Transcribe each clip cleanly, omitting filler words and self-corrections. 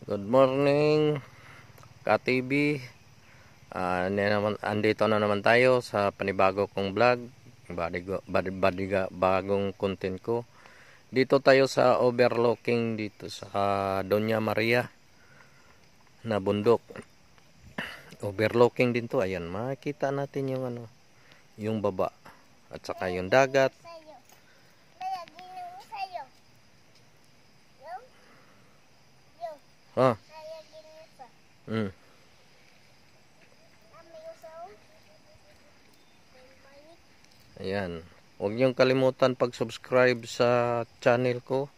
Good morning, ka-TV. Andito na naman tayo sa panibago kong vlog, bagong content ko. Dito tayo sa overlooking dito sa Doña Maria na bundok. Overlooking din to. Ayan, makikita natin yung yung baba at saka yung dagat. Ah. Ayan. Huwag niyong kalimutan pag-subscribe sa channel ko,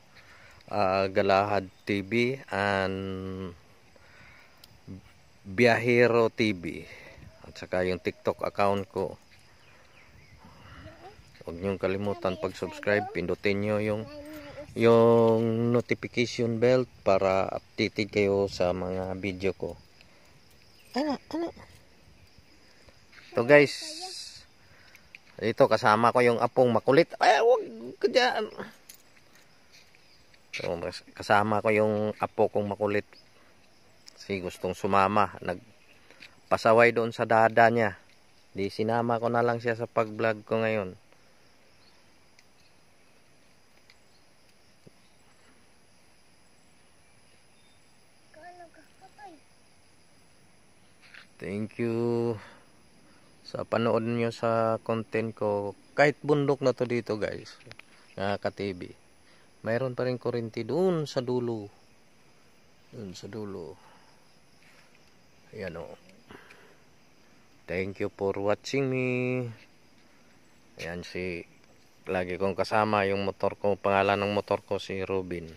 Galahad TV and Biyahero TV. At saka yung TikTok account ko. Huwag niyong kalimutan pag-subscribe. Pindutin niyo yung notification bell para updated kayo sa mga video ko. Ito guys. Dito kasama ko yung apong makulit. Ay, wag ka dyan. So, kasama ko yung apo kong makulit. Kasi gustong sumama. Nagpasaway doon sa dada niya. Di sinama ko na lang siya sa pag-vlog ko ngayon. Thank you sa panood nyo sa content ko. Kahit bundok na to dito guys, ka-TV, mayroon pa rin kuryente doon sa dulo. Doon sa dulo. Ayan o. Thank you for watching me. Ayan lagi kong kasama yung motor ko. Pangalan ng motor ko si Robin.